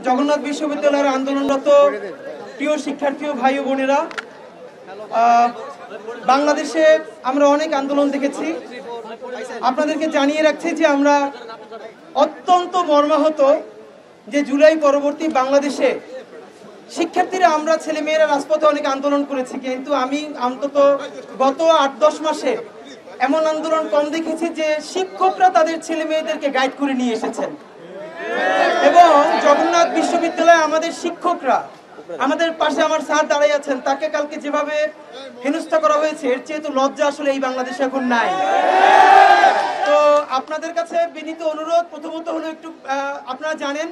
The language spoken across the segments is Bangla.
জগন্নাথ বিশ্ববিদ্যালয়ের আন্দোলনরত প্রিয় শিক্ষার্থী ও ভাই ও বোনেরা, বাংলাদেশে আমরা অনেক আন্দোলন দেখেছি। আপনাদেরকে জানিয়ে রাখছি যে আমরা অত্যন্ত মর্মাহত যে জুলাই পরবর্তী বাংলাদেশে শিক্ষার্থীরা আমরা ছেলে মেয়েরা রাজপথে অনেক আন্দোলন করেছি, কিন্তু আমি অন্তত গত 8-10 মাসে এমন আন্দোলন কম দেখেছি যে শিক্ষকরা তাদের ছেলে মেয়েদেরকে গাইড করে নিয়ে এসেছেন। এবং জগন্নাথ বিশ্ববিদ্যালয়ে আমাদের শিক্ষকরা, আমাদের পাশে আমার স্যার দাঁড়িয়ে আছেন, তাকে কালকে যেভাবে হেনস্থা করা হয়েছে এর চেয়ে তো লজ্জা আসলে এই বাংলাদেশে এখন নাই। তো আপনাদের কাছে বিনীত অনুরোধ, প্রথমত হলো একটু আপনারা জানেন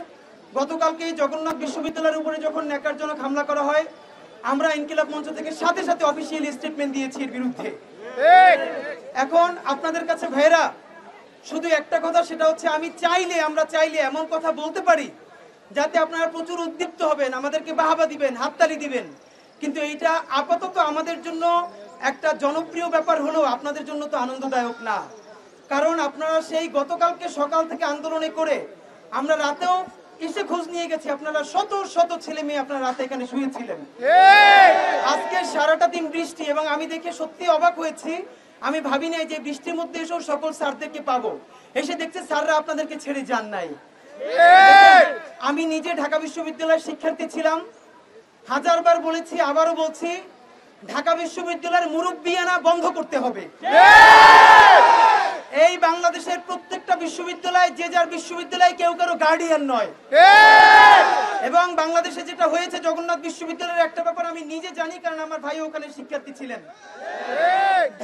গতকালকে জগন্নাথ বিশ্ববিদ্যালয়ের উপরে যখন ন্যাক্কারজনক হামলা করা হয়, আমরা ইনকিলাব মঞ্চ থেকে সাথে সাথে অফিসিয়াল স্টেটমেন্ট দিয়েছি এর বিরুদ্ধে। এখন আপনাদের কাছে ভাইরা শুধু একটা কথা, সেটা হচ্ছে আমরা চাইলে এমন কথা বলতে পারি যাতে আপনারা প্রচুর উদ্দীপ্ত হবেন, আমাদেরকে বাহাবা দিবেন, হাততালি দিবেন, কিন্তু এইটা আপাতত আমাদের জন্য একটা জনপ্রিয় ব্যাপার হলেও আপনাদের জন্য তো আনন্দদায়ক না। কারণ আপনারা সেই গতকালকে সকাল থেকে আন্দোলনে করে আমরা রাতেও এসে খোঁজ নিয়ে গেছি, আপনারা শত শত ছেলে মেয়ে আপনারা রাতে এখানে শুয়েছিলেন। আজকে সারাটা দিন বৃষ্টি, এবং আমি দেখে সত্যি অবাক হয়েছি। আমি ভাবি নাই যে বৃষ্টির মধ্যে এসেও সকল স্যারদেরকে পাবো, এসে দেখছি স্যাররা আপনাদেরকে ছেড়ে যান নাই। আমি নিজে ঢাকা বিশ্ববিদ্যালয়ের শিক্ষার্থী ছিলাম, হাজারবার বলেছি, আবারও বলছি, ঢাকা বিশ্ববিদ্যালয়ের মুরব্বিয়ানা বন্ধ করতে হবে। এই বাংলাদেশের প্রত্যেকটা বিশ্ববিদ্যালয় যে যার বিশ্ববিদ্যালয়, কেউ কারো গার্ডিয়ান নয়। এবং বাংলাদেশে যেটা হয়েছে জগন্নাথ বিশ্ববিদ্যালয়ের একটা ব্যাপার আমি নিজে জানি, কারণ আমার ভাই ওখানে শিক্ষার্থী ছিলেন।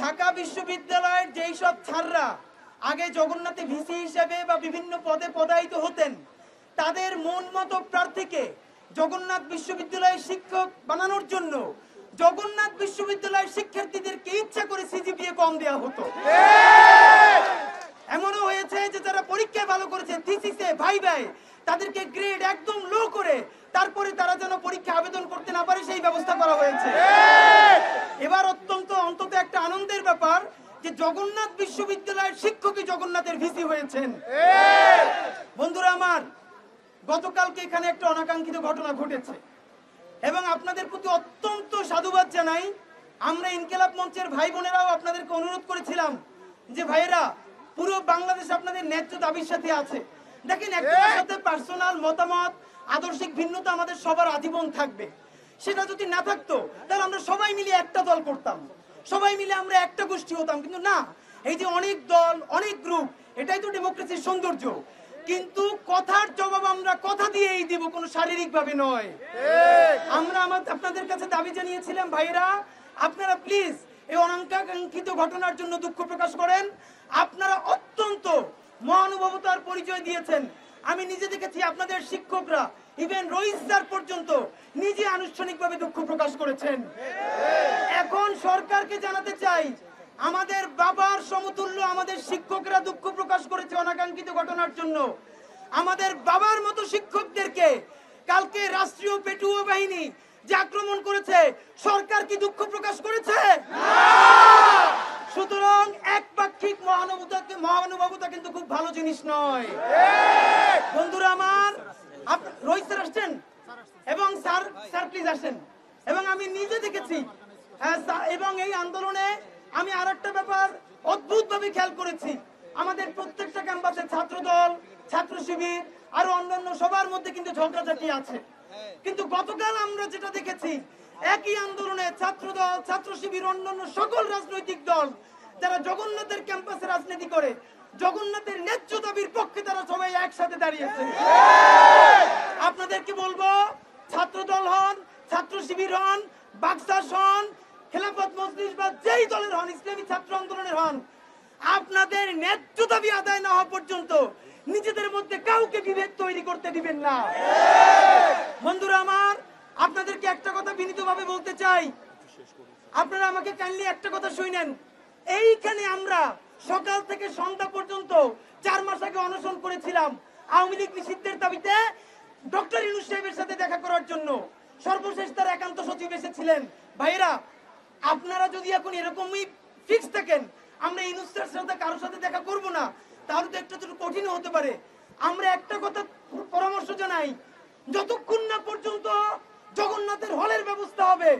ঢাকা বিশ্ববিদ্যালয়ের যেই সব ছাত্ররা আগে জগন্নাথে ভিসি হিসেবে বা বিভিন্ন পদে পদায়িত হতেন, তাদের মন মতো প্রার্থীকে জগন্নাথ বিশ্ববিদ্যালয়ের শিক্ষক বানানোর জন্য জগন্নাথ বিশ্ববিদ্যালয়ের শিক্ষার্থীদেরকে ইচ্ছা করে সিজিপিএ কম দেওয়া হতো। এমনও হয়েছে যে যারা পরীক্ষায় ভালো করেছে, থিসিসে ভাইভায় তাদেরকে গ্রেড একদম লো করে তারপরে তারা যেন পরীক্ষা আবেদন করতে না পারে সেই ব্যবস্থা করা হয়েছে। এবার অন্তত একটা আনন্দের ব্যাপার যে জগন্নাথ বিশ্ববিদ্যালয়ের শিক্ষকই জগন্নাথের ভিসি হয়েছেন। বন্ধুরা আমার, গতকালকে এখানে একটা অনাকাঙ্ক্ষিত ঘটনা ঘটেছে এবং আপনাদের প্রতি অত্যন্ত সাধুবাদ জানাই। আমরা ইনকিলাব মঞ্চের ভাই বোনেরাও আপনাদেরকে অনুরোধ করেছিলাম যে ভাইয়েরা, পুরো বাংলাদেশ আপনাদের ন্যায্য দাবির সাথে আছে। দেখেন, একজনের সাথে পার্সোনাল মতামত, আদর্শিক ভিন্নতা আমাদের সবার আজীবন থাকবে। সেটা যদি না থাকতো তাহলে আমরা সবাই মিলে একটা দল করতাম, সবাই মিলে আমরা একটা গোষ্ঠী হতাম। কিন্তু না, এই যে অনেক দল, অনেক গ্রুপ, এটাই তো ডেমোক্রেসির সৌন্দর্য। কিন্তু কথার জবাব আমরা কথা দিয়েই দিব, কোনো শারীরিক ভাবে নয়। আমরা আপনাদের কাছে দাবি জানিয়েছিলাম, ভাইরা আপনারা প্লিজ এই অনাকাঙ্ক্ষিত ঘটনার জন্য দুঃখ প্রকাশ করেন। আপনারা অত্যন্ত মহানুভবতার পরিচয় দিয়েছেন। আমি নিজে দেখেছি আপনাদের শিক্ষকরা, ইভেন রইস স্যার পর্যন্ত নিজে আনুষ্ঠানিকভাবে দুঃখ প্রকাশ করেছেন। এখন সরকারকে জানাতে চাই, আমাদের বাবার সমতুল্য আমাদের শিক্ষকরা দুঃখ প্রকাশ করেছে অনাকাঙ্ক্ষিত ঘটনার জন্য। আমাদের বাবার মতো শিক্ষকদেরকে কালকে রাষ্ট্রীয় পেটুয়া বাহিনী যে আক্রমণ করেছে, সরকার কি দুঃখ প্রকাশ করেছে? সুতরাং একপাক্ষিক মহানুভবতা কিন্তু খুব ভালো জিনিস নয়। বন্ধুরা আমার, রোহিত স্যার আসছেন এবং স্যার প্লিজ আসেন। এবং আমি নিজে দেখেছি, এবং এই আন্দোলনে আমি আর একটা ব্যাপার অদ্ভুত ভাবে খেয়াল করেছি। আমাদের প্রত্যেকটা ক্যাম্পাসে ছাত্রদল, ছাত্র শিবির আর অন্যান্য সবার মধ্যে কিন্তু ঝগড়াঝাটি আছে। কিন্তু গতকাল আমরা যেটা দেখেছি, একই আন্দোলনে ছাত্রদল, ছাত্র শিবির, অন্যান্য সকল রাজনৈতিক দল যারা জগন্নাথের ক্যাম্পাসে রাজনীতি করে, জগন্নাথের ন্যায্য দাবির পক্ষে তারা সবাই একসাথে দাঁড়িয়েছে। আপনাদেরকে বলবো, ছাত্রদল হন, ছাত্র শিবির হন, বাকশাস হন, খেলাফত মজলিস বা যেই দলের হন, ইসলামী ছাত্র আন্দোলনের হন, আপনাদের ন্যায্য দাবি আদায় না হওয়া পর্যন্ত নিজেদের মধ্যে কাউকে বিভেদ তৈরি করতে দিবেন না। বন্ধুরা আমার, আপনাদেরকে একটা কথা বিনীতভাবে বলতে চাই, আপনারা আমাকে কাইন্ডলি একটা কথা শুনেন। এইখানে আমরা সকাল থেকে সন্ধ্যা পর্যন্ত 4 মাস আগে অনশন করেছিলাম আওয়ামী লীগ নিষিদ্ধের দাবিতে ডক্টর ইউনূস সাহেবের সাথে দেখা করার জন্য। সর্বশেষ তার একান্ত সচিব এসেছিলেন। ভাইরা, আপনারা যদি এখন এরকমই ফিক্স থাকেন আমরা ইউনূস স্যারের সাথে কারোর সাথে দেখা করব না, তাহলে তো একটু কঠিন হতে পারে। আমরা একটা কথা পরামর্শ জানাই, যতক্ষণ না পর্যন্ত জগন্নাথের হলের ব্যবস্থা হবে,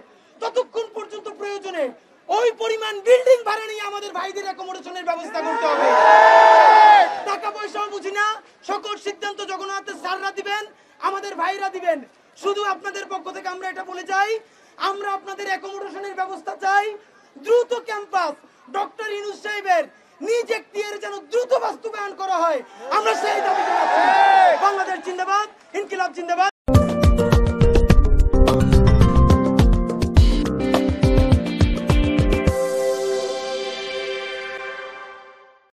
ততক্ষণ পর্যন্ত প্রয়োজনে ওই পরিমাণ বিল্ডিং ভাড়া নিয়ে আমাদের ভাইদের অ্যাকোমোডেশনের ব্যবস্থা করতে হবে। টাকা পয়সাও বুঝি না, সকল সিদ্ধান্ত জগন্নাথের স্যাররা দিবেন, আমাদের ভাইরা দিবেন। শুধু আপনাদের পক্ষ থেকে আমরা এটা বলে যাই, আমরা আপনাদের অ্যাকোমোডেশনের ব্যবস্থা চাই। দ্রুত ক্যাম্পাস ডক্টর ইউনূস সাহেবের নিজ এখতিয়ারে যেন দ্রুত বাস্তবায়ন করা হয়, আমরা সেই দাবি জানাচ্ছি। বাংলাদেশ জিন্দাবাদ, ইনকিলাব জিন্দাবাদ।